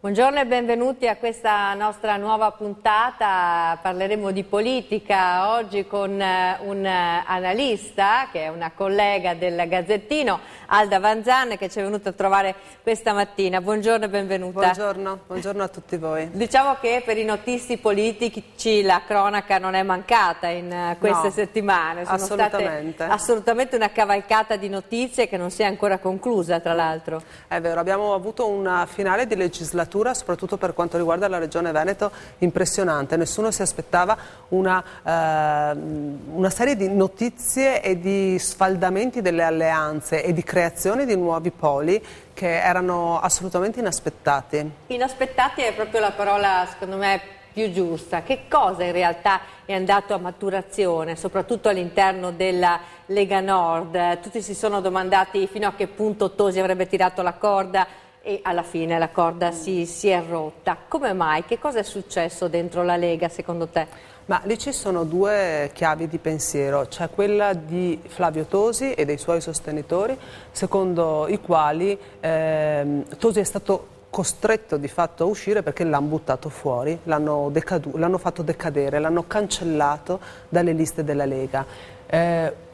Buongiorno e benvenuti a questa nostra nuova puntata. Parleremo di politica oggi con un analista che è una collega del Gazzettino, Alda Vanzan, che ci è venuta a trovare questa mattina. Buongiorno e benvenuta. Buongiorno a tutti voi. Diciamo che per i notisti politici la cronaca non è mancata in queste settimane. Sono state assolutamente una cavalcata di notizie che non si è ancora conclusa, tra l'altro. È vero, abbiamo avuto una finale di legislatura, soprattutto per quanto riguarda la Regione Veneto, impressionante. Nessuno si aspettava una serie di notizie e di sfaldamenti delle alleanze e di creazione di nuovi poli che erano assolutamente inaspettati. Inaspettati è proprio la parola, secondo me, più giusta. Che cosa in realtà è andato a maturazione, soprattutto all'interno della Lega Nord? Tutti si sono domandati fino a che punto Tosi avrebbe tirato la corda e alla fine la corda si è rotta. Come mai? Che cosa è successo dentro la Lega secondo te? Ma lì ci sono due chiavi di pensiero, c'è quella di Flavio Tosi e dei suoi sostenitori, secondo i quali Tosi è stato costretto di fatto a uscire perché l'hanno buttato fuori, l'hanno fatto decadere, l'hanno cancellato dalle liste della Lega.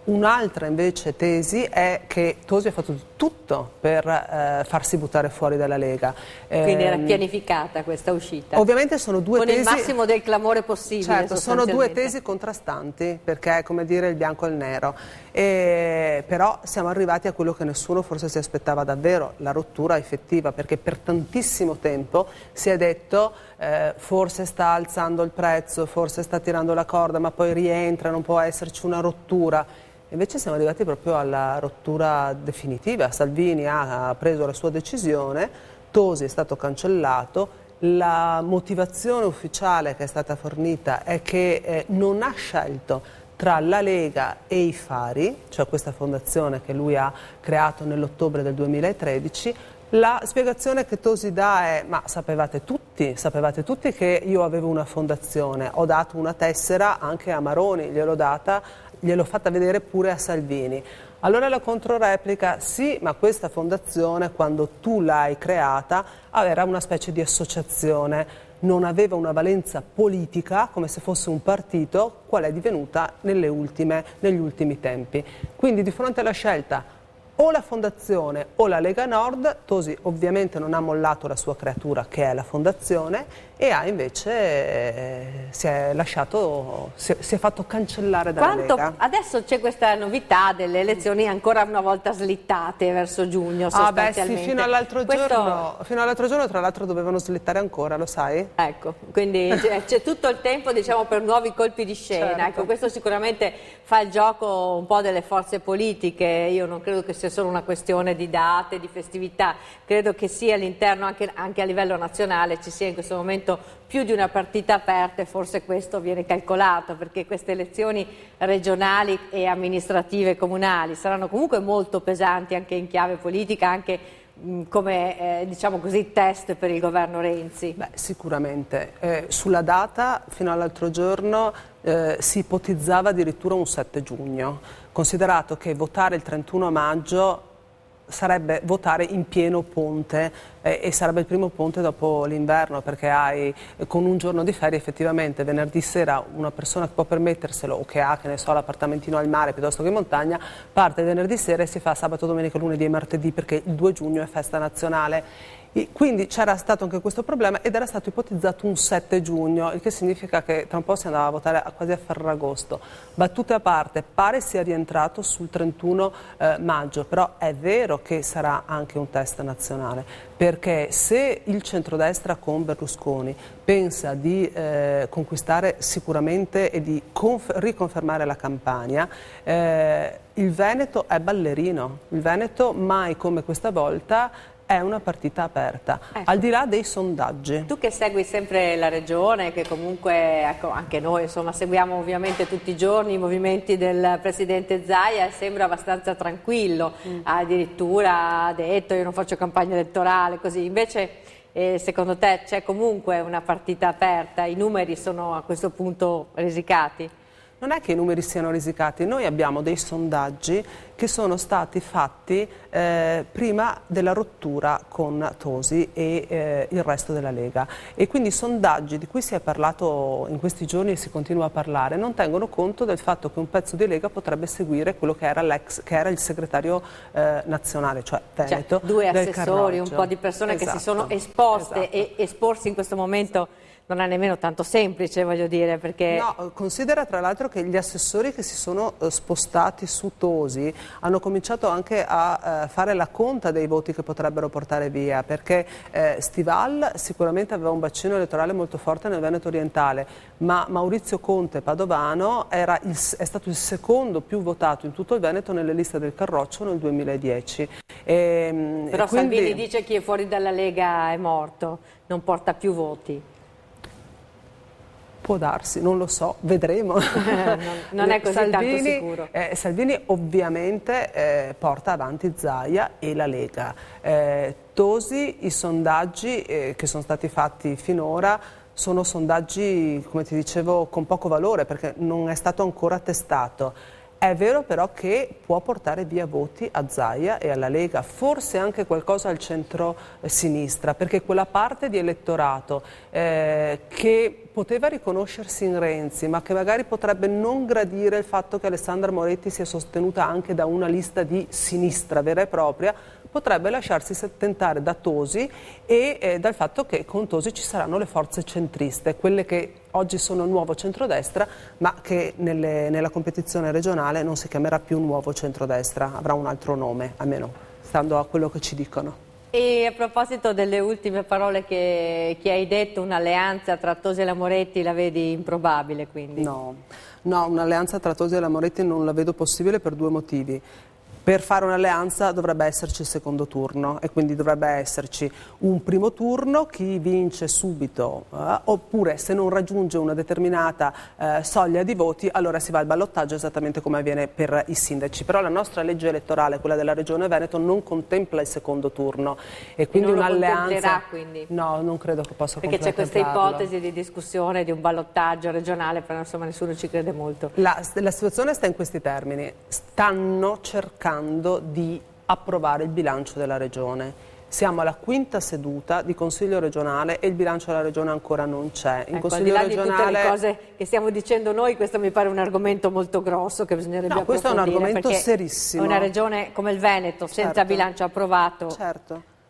Un'altra invece tesi è che Tosi ha fatto tutto per farsi buttare fuori dalla Lega. Quindi era pianificata questa uscita? Ovviamente sono due tesi... Con il massimo del clamore possibile. Certo, sono due tesi contrastanti, perché è come dire il bianco e il nero. Però siamo arrivati a quello che nessuno forse si aspettava davvero, la rottura effettiva, perché per tantissimo tempo si è detto forse sta alzando il prezzo, forse sta tirando la corda, ma poi rientra, non può esserci una rottura. Invece siamo arrivati proprio alla rottura definitiva. Salvini ha preso la sua decisione, Tosi è stato cancellato, la motivazione ufficiale che è stata fornita è che non ha scelto tra la Lega e i Fari, cioè questa fondazione che lui ha creato nell'ottobre del 2013, la spiegazione che Tosi dà è: ma sapevate tutti che io avevo una fondazione, ho dato una tessera anche a Maroni, gliel'ho fatta vedere pure a Salvini. Allora la controreplica: sì, ma questa fondazione quando tu l'hai creata era una specie di associazione, non aveva una valenza politica come se fosse un partito, qual è divenuta negli ultimi tempi. Quindi di fronte alla scelta o la fondazione o la Lega Nord, Tosi ovviamente non ha mollato la sua creatura che è la fondazione e ha invece si è fatto cancellare dalla Lega. Adesso c'è questa novità delle elezioni ancora una volta slittate verso giugno sostanzialmente. Sì, fino all'altro giorno tra l'altro dovevano slittare ancora, lo sai? Ecco, quindi c'è tutto il tempo, diciamo, per nuovi colpi di scena. Certo. Ecco, questo sicuramente fa il gioco un po' delle forze politiche. Io non credo che sia solo una questione di date, di festività, credo che sia all'interno anche a livello nazionale ci sia in questo momento più di una partita aperta e forse questo viene calcolato perché queste elezioni regionali e amministrative comunali saranno comunque molto pesanti anche in chiave politica, anche come diciamo così test per il governo Renzi. Beh, sicuramente. Sulla data fino all'altro giorno si ipotizzava addirittura un 7 giugno, considerato che votare il 31 maggio sarebbe votare in pieno ponte e sarebbe il primo ponte dopo l'inverno, perché con un giorno di ferie effettivamente venerdì sera una persona che può permetterselo o che ha, che ne so, l'appartamentino al mare piuttosto che in montagna, parte venerdì sera e si fa sabato, domenica, lunedì e martedì perché il 2 giugno è festa nazionale. Quindi c'era stato anche questo problema ed era stato ipotizzato un 7 giugno, il che significa che tra un po' si andava a votare quasi a Ferragosto. Battute a parte, pare sia rientrato sul 31 maggio, però è vero che sarà anche un test nazionale, perché se il centrodestra con Berlusconi pensa di conquistare sicuramente e di riconfermare la Campania, il Veneto è ballerino, il Veneto mai come questa volta è una partita aperta, al di là dei sondaggi. Tu che segui sempre la regione, che comunque ecco, anche noi insomma, seguiamo ovviamente tutti i giorni i movimenti del presidente Zaia, sembra abbastanza tranquillo, addirittura ha detto io non faccio campagna elettorale, così invece secondo te c'è comunque una partita aperta, i numeri sono a questo punto risicati? non è che i numeri siano risicati, noi abbiamo dei sondaggi che sono stati fatti prima della rottura con Tosi e il resto della Lega, e quindi i sondaggi di cui si è parlato in questi giorni e si continua a parlare non tengono conto del fatto che un pezzo di Lega potrebbe seguire quello che era il segretario nazionale, cioè Veneto, due del assessori, Carroccio. un po' di persone che si sono Esatto, esposte, esatto. e esporsi in questo momento non è nemmeno tanto semplice, voglio dire, perché... No, considera tra l'altro che gli assessori che si sono spostati su Tosi hanno cominciato anche a fare la conta dei voti che potrebbero portare via, perché Stival sicuramente aveva un bacino elettorale molto forte nel Veneto orientale, ma Maurizio Conte Padovano è stato il secondo più votato in tutto il Veneto nelle liste del Carroccio nel 2010. Però quindi... Salvini dice chi è fuori dalla Lega è morto, non porta più voti. Può darsi, non lo so, vedremo. non è così tanto sicuro. Salvini ovviamente porta avanti Zaia e la Lega. Tosi, i sondaggi che sono stati fatti finora sono sondaggi, come ti dicevo, con poco valore perché non è stato ancora testato. È vero però che può portare via voti a Zaia e alla Lega, forse anche qualcosa al centro-sinistra, perché quella parte di elettorato che poteva riconoscersi in Renzi, ma che magari potrebbe non gradire il fatto che Alessandra Moretti sia sostenuta anche da una lista di sinistra vera e propria, potrebbe lasciarsi tentare da Tosi e dal fatto che con Tosi ci saranno le forze centriste, quelle che oggi sono nuovo centrodestra, ma che nella competizione regionale non si chiamerà più nuovo centrodestra, avrà un altro nome, almeno stando a quello che ci dicono. E a proposito delle ultime parole che hai detto, un'alleanza tra Tosi e la Moretti la vedi improbabile quindi? No, un'alleanza tra Tosi e la Moretti non la vedo possibile per due motivi. Per fare un'alleanza dovrebbe esserci il secondo turno e quindi dovrebbe esserci un primo turno, chi vince subito oppure se non raggiunge una determinata soglia di voti allora si va al ballottaggio esattamente come avviene per i sindaci. Però la nostra legge elettorale, quella della Regione Veneto, non contempla il secondo turno e quindi un'alleanza... Quindi? No, non credo che possa perché c'è questa contemplarlo. ipotesi di discussione di un ballottaggio regionale, però insomma nessuno ci crede molto. La situazione sta in questi termini, stanno cercando di approvare il bilancio della Regione. Siamo alla quinta seduta di Consiglio regionale e il bilancio della Regione ancora non c'è. Ecco, al di là di tutte le cose che stiamo dicendo noi, questo mi pare un argomento molto grosso che bisognerebbe approfondire. Questo è un argomento serissimo. Una regione come il Veneto, senza bilancio approvato.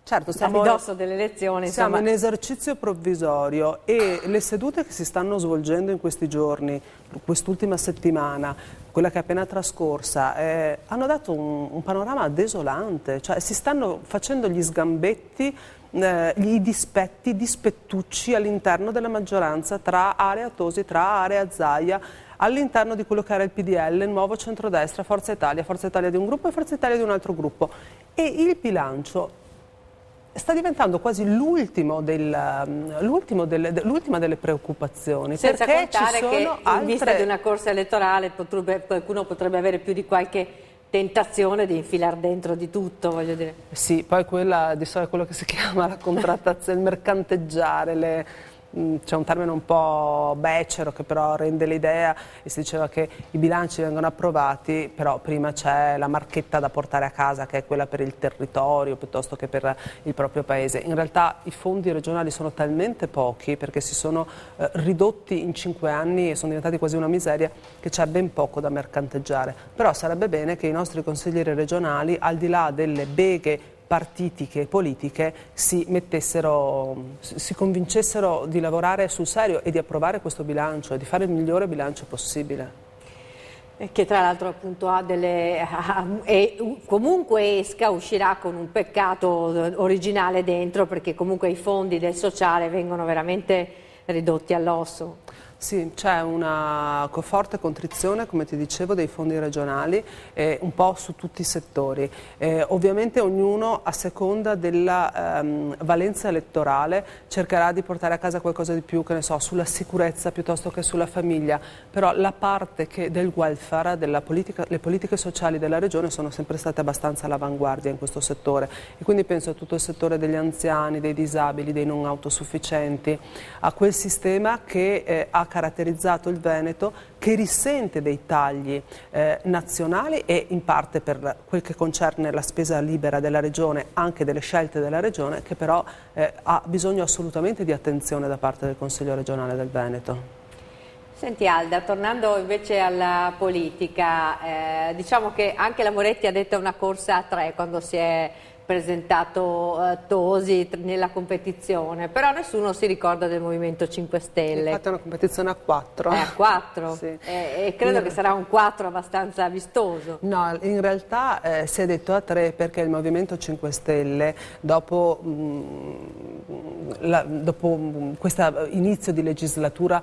Certo, siamo a ridosso delle elezioni. Siamo in esercizio provvisorio e le sedute che si stanno svolgendo in questi giorni, quest'ultima settimana, quella che è appena trascorsa, hanno dato un panorama desolante, cioè si stanno facendo gli sgambetti, i dispetti, i dispettucci all'interno della maggioranza tra area Tosi, tra area Zaia, all'interno di quello che era il PDL, il nuovo centrodestra, Forza Italia di un gruppo e Forza Italia di un altro gruppo. E il bilancio sta diventando quasi l'ultima delle preoccupazioni. Senza perché contare ci sono che altre... in vista di una corsa elettorale qualcuno potrebbe avere più di qualche tentazione di infilar dentro di tutto, voglio dire. Sì, poi quella di solito è quello che si chiama la contrattazione, il mercanteggiare, c'è un termine un po' becero che però rende l'idea e si diceva che i bilanci vengono approvati, però prima c'è la marchetta da portare a casa che è quella per il territorio piuttosto che per il proprio paese. In realtà i fondi regionali sono talmente pochi perché si sono ridotti in 5 anni e sono diventati quasi una miseria che c'è ben poco da mercanteggiare. Però sarebbe bene che i nostri consiglieri regionali, al di là delle beghe partitiche e politiche, si convincessero di lavorare sul serio e di approvare questo bilancio e di fare il migliore bilancio possibile. Che tra l'altro appunto comunque uscirà con un peccato originale dentro, perché comunque i fondi del sociale vengono veramente ridotti all'osso. Sì, c'è una forte contrizione, come ti dicevo, dei fondi regionali, un po' su tutti i settori. Ovviamente ognuno, a seconda della valenza elettorale, cercherà di portare a casa qualcosa di più, che ne so, sulla sicurezza piuttosto che sulla famiglia. Però la parte del welfare, le politiche sociali della regione sono sempre state abbastanza all'avanguardia in questo settore. E quindi penso a tutto il settore degli anziani, dei disabili, dei non autosufficienti, a quel sistema che ha caratterizzato il Veneto, che risente dei tagli nazionali e in parte per quel che concerne la spesa libera della Regione, anche delle scelte della Regione, che però ha bisogno assolutamente di attenzione da parte del Consiglio regionale del Veneto. Senti Alda, tornando invece alla politica, diciamo che anche la Moretti ha detto una corsa a 3 quando si è presentato Tosi nella competizione, però nessuno si ricorda del Movimento 5 Stelle. Infatti è una competizione a 4. A 4? Sì. E credo che sarà un 4 abbastanza vistoso. No, in realtà si è detto a 3 perché il Movimento 5 Stelle dopo questo inizio di legislatura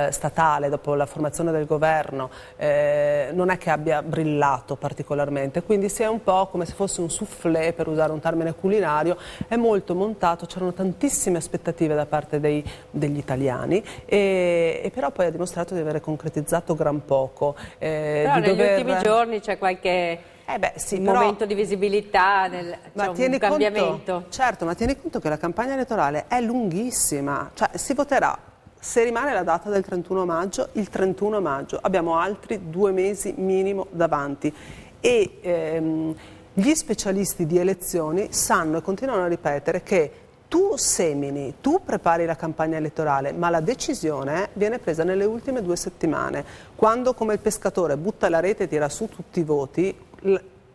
statale, dopo la formazione del governo, non è che abbia brillato particolarmente, quindi si è un po' come se fosse un soufflé, per usare un termine culinario, è molto montato, c'erano tantissime aspettative da parte degli italiani e però poi ha dimostrato di avere concretizzato gran poco. Però negli ultimi giorni c'è qualche momento di visibilità, un cambiamento. Certo, ma tieni conto che la campagna elettorale è lunghissima, cioè si voterà. Se rimane la data del 31 maggio, il 31 maggio abbiamo altri 2 mesi minimo davanti e gli specialisti di elezioni sanno e continuano a ripetere che tu semini, tu prepari la campagna elettorale, ma la decisione viene presa nelle ultime 2 settimane, quando come il pescatore butta la rete e tira su tutti i voti,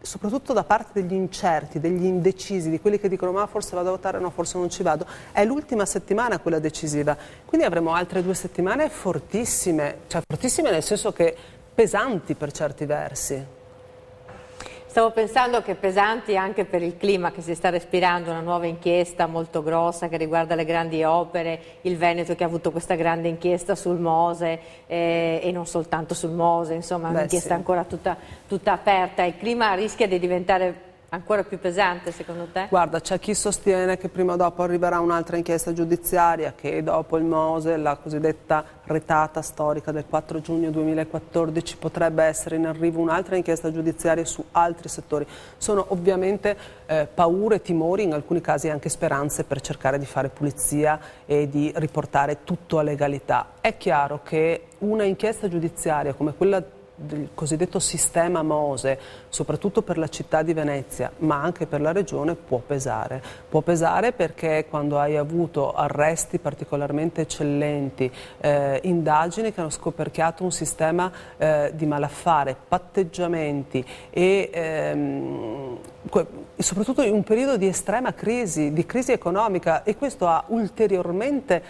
soprattutto da parte degli incerti, degli indecisi, di quelli che dicono ma forse vado a votare, no forse non ci vado, è l'ultima settimana quella decisiva, quindi avremo altre 2 settimane fortissime, cioè fortissime nel senso che pesanti per certi versi. Stavo pensando che pesanti anche per il clima che si sta respirando, una nuova inchiesta molto grossa che riguarda le grandi opere, il Veneto che ha avuto questa grande inchiesta sul Mose e non soltanto sul Mose, insomma un'inchiesta ancora tutta aperta. Il clima rischia di diventare ancora più pesante secondo te? Guarda, c'è chi sostiene che prima o dopo arriverà un'altra inchiesta giudiziaria, che dopo il Mose, la cosiddetta retata storica del 4 giugno 2014, potrebbe essere in arrivo un'altra inchiesta giudiziaria su altri settori. Sono ovviamente paure, timori, in alcuni casi anche speranze per cercare di fare pulizia e di riportare tutto a legalità. È chiaro che una inchiesta giudiziaria come quella del cosiddetto sistema Mose, soprattutto per la città di Venezia, ma anche per la regione, può pesare. Può pesare perché quando hai avuto arresti particolarmente eccellenti, indagini che hanno scoperchiato un sistema di malaffare, patteggiamenti e soprattutto in un periodo di estrema crisi, di crisi economica, e questo ha ulteriormente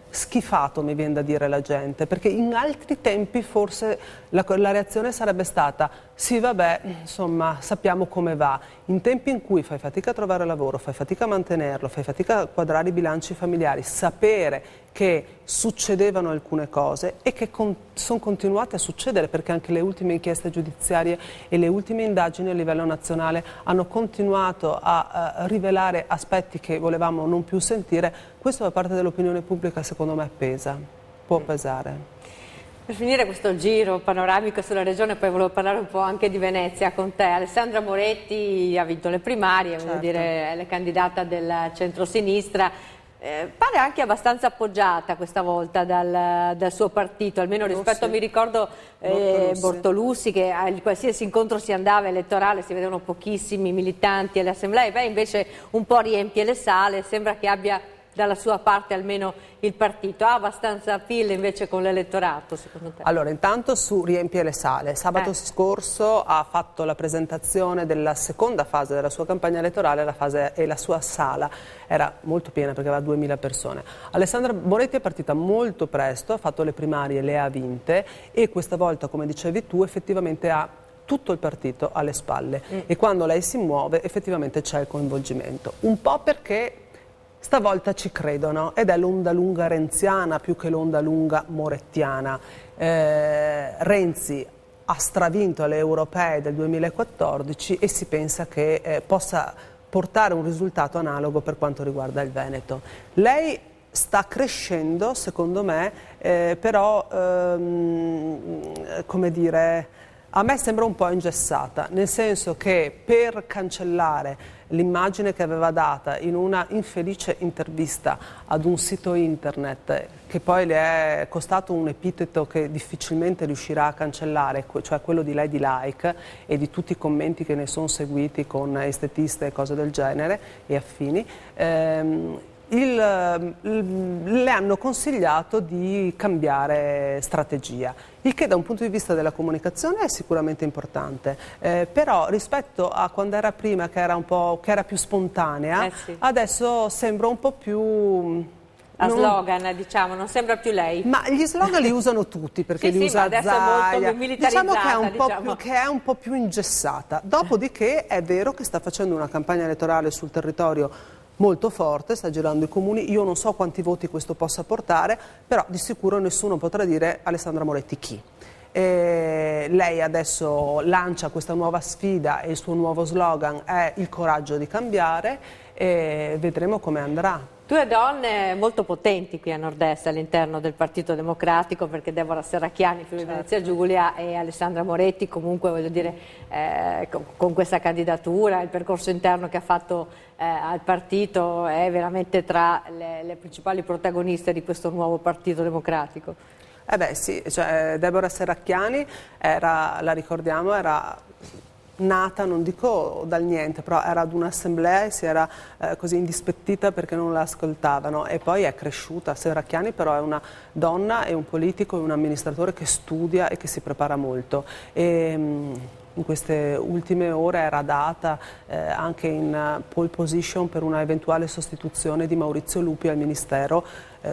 schifato, mi viene da dire, la gente, perché in altri tempi forse la reazione sarebbe stata sì vabbè, insomma sappiamo come va. In tempi in cui fai fatica a trovare lavoro, fai fatica a mantenerlo, fai fatica a quadrare i bilanci familiari, sapere che succedevano alcune cose e che sono continuate a succedere, perché anche le ultime inchieste giudiziarie e le ultime indagini a livello nazionale hanno continuato a rivelare aspetti che volevamo non più sentire. Questo da parte dell'opinione pubblica secondo me pesa, può pesare. Per finire questo giro panoramico sulla regione, poi volevo parlare un po' anche di Venezia con te. Alessandra Moretti ha vinto le primarie, certo. Voglio dire, è la candidata del centrosinistra, pare anche abbastanza appoggiata questa volta dal suo partito, almeno rispetto, mi ricordo Bortolussi, che a qualsiasi incontro si andava elettorale si vedevano pochissimi militanti alle assemblee, beh invece un po' riempie le sale, sembra che abbia dalla sua parte almeno il partito. Ha abbastanza appeal invece con l'elettorato, secondo te? Allora, intanto su riempie le sale. Sabato scorso ha fatto la presentazione della seconda fase della sua campagna elettorale, e la sua sala era molto piena perché aveva 2000 persone. Alessandra Moretti è partita molto presto, ha fatto le primarie, le ha vinte e questa volta, come dicevi tu, effettivamente ha tutto il partito alle spalle e quando lei si muove effettivamente c'è il coinvolgimento. Un po' perché stavolta ci credono ed è l'onda lunga renziana più che l'onda lunga morettiana. Renzi ha stravinto alle europee del 2014 e si pensa che possa portare un risultato analogo per quanto riguarda il Veneto. Lei sta crescendo, secondo me, però come dire, A me sembra un po' ingessata, nel senso che per cancellare l'immagine che aveva data in una infelice intervista ad un sito internet che poi le è costato un epiteto che difficilmente riuscirà a cancellare, cioè quello di lei di like e di tutti i commenti che ne sono seguiti con estetiste e cose del genere e affini, le hanno consigliato di cambiare strategia, il che da un punto di vista della comunicazione è sicuramente importante, però rispetto a quando era prima che era più spontanea, sì. Adesso sembra un po' più... slogan, diciamo, non sembra più lei. Ma gli slogan li usano tutti perché sì, li usa adesso è molto Zaia. militarizzata, Diciamo che è un po' più ingessata. Dopodiché è vero che sta facendo una campagna elettorale sul territorio molto forte, sta girando i comuni, io non so quanti voti questo possa portare, però di sicuro nessuno potrà dire Alessandra Moretti chi. Lei adesso lancia questa nuova sfida e il suo nuovo slogan è il coraggio di cambiare e vedremo come andrà. Due donne molto potenti qui a nord-est all'interno del Partito Democratico, perché Deborah Serracchiani, Friuli Venezia Giulia, e Alessandra Moretti, comunque voglio dire, con questa candidatura, il percorso interno che ha fatto al partito è veramente tra le principali protagoniste di questo nuovo Partito Democratico. Eh beh sì, cioè, Deborah Serracchiani la ricordiamo, era nata, non dico dal niente, però era ad un'assemblea e si era così indispettita perché non la ascoltavano e poi è cresciuta. Serracchiani però è una donna, è un politico, è un amministratore che studia e che si prepara molto. In queste ultime ore era data anche in pole position per una eventuale sostituzione di Maurizio Lupi al Ministero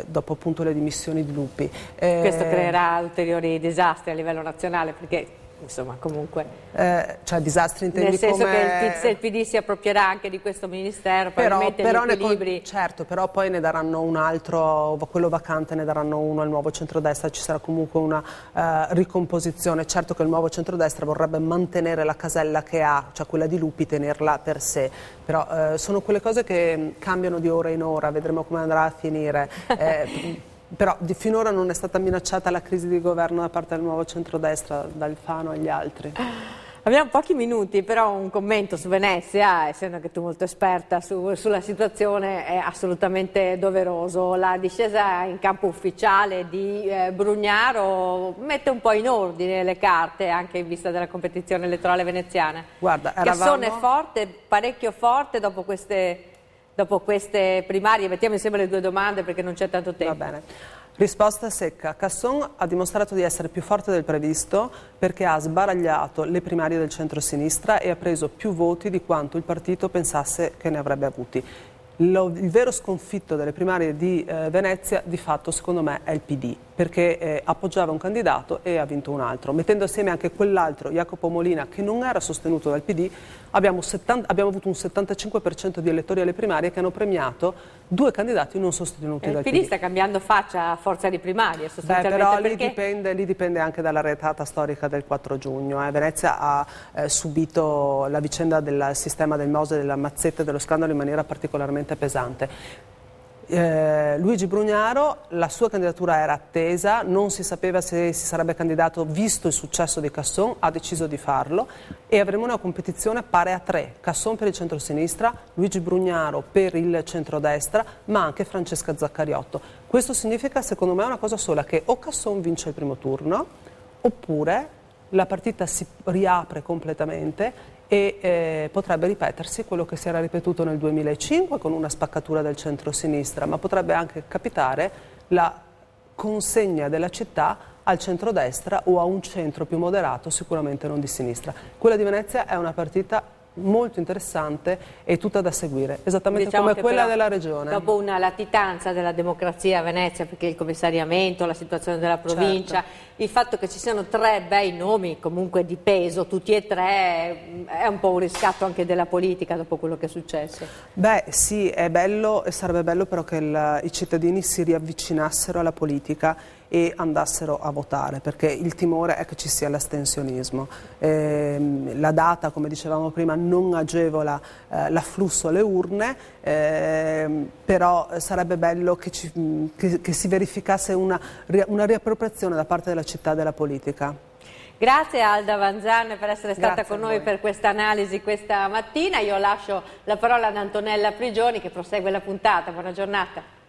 dopo appunto le dimissioni di Lupi. Questo creerà ulteriori disastri a livello nazionale perché insomma comunque cioè disastri intendi nel senso come... che il PD si approprierà anche di questo ministero, probabilmente però gli equilibri... certo, però poi ne daranno un altro, quello vacante ne daranno uno al nuovo centrodestra, ci sarà comunque una ricomposizione. Certo che il nuovo centrodestra vorrebbe mantenere la casella che ha, cioè quella di Lupi, tenerla per sé, però sono quelle cose che cambiano di ora in ora, vedremo come andrà a finire. Però finora non è stata minacciata la crisi di governo da parte del nuovo centrodestra, da Alfano agli altri. Abbiamo pochi minuti, però un commento su Venezia, essendo che tu molto esperta sulla situazione, è assolutamente doveroso. La discesa in campo ufficiale di Brugnaro mette un po' in ordine le carte, anche in vista della competizione elettorale veneziana. Guarda, Casson è forte, parecchio forte dopo queste primarie. Mettiamo insieme le due domande perché non c'è tanto tempo. Va bene. Risposta secca. Casson ha dimostrato di essere più forte del previsto perché ha sbaragliato le primarie del centro-sinistra e ha preso più voti di quanto il partito pensasse che ne avrebbe avuti. Il vero sconfitto delle primarie di Venezia di fatto secondo me è il PD, perché appoggiava un candidato e ha vinto un altro. Mettendo assieme anche quell'altro, Jacopo Molina, che non era sostenuto dal PD, abbiamo avuto un 75% di elettori alle primarie che hanno premiato due candidati non sostenuti dal PD. Il PD sta cambiando faccia a forza di primarie sostanzialmente. Però perché... lì dipende anche dalla retata storica del 4 giugno. Venezia ha subito la vicenda del sistema del Mose, della Mazzetta e dello scandalo in maniera particolarmente pesante. Luigi Brugnaro, la sua candidatura era attesa, non si sapeva se si sarebbe candidato visto il successo di Casson, ha deciso di farlo e avremo una competizione pari a tre, Casson per il centro-sinistra, Luigi Brugnaro per il centrodestra, ma anche Francesca Zaccariotto. Questo significa secondo me una cosa sola, che o Casson vince il primo turno oppure la partita si riapre completamente e potrebbe ripetersi quello che si era ripetuto nel 2005 con una spaccatura del centro-sinistra, ma potrebbe anche capitare la consegna della città al centrodestra o a un centro più moderato, sicuramente non di sinistra. Quella di Venezia è una partita molto interessante e tutta da seguire, esattamente diciamo come quella della regione. Dopo una latitanza della democrazia a Venezia, perché il commissariamento, la situazione della provincia, certo, il fatto che ci siano tre bei nomi comunque di peso, tutti e tre, è un po' un riscatto anche della politica dopo quello che è successo. Beh sì, è bello e sarebbe bello però che i cittadini si riavvicinassero alla politica e andassero a votare, perché il timore è che ci sia l'astensionismo. La data, come dicevamo prima, non agevola l'afflusso alle urne, però sarebbe bello che si verificasse una riappropriazione da parte della città della politica. Grazie Alda Vanzan per essere stata Grazie con noi per questa analisi questa mattina. Io lascio la parola ad Antonella Prigioni che prosegue la puntata. Buona giornata.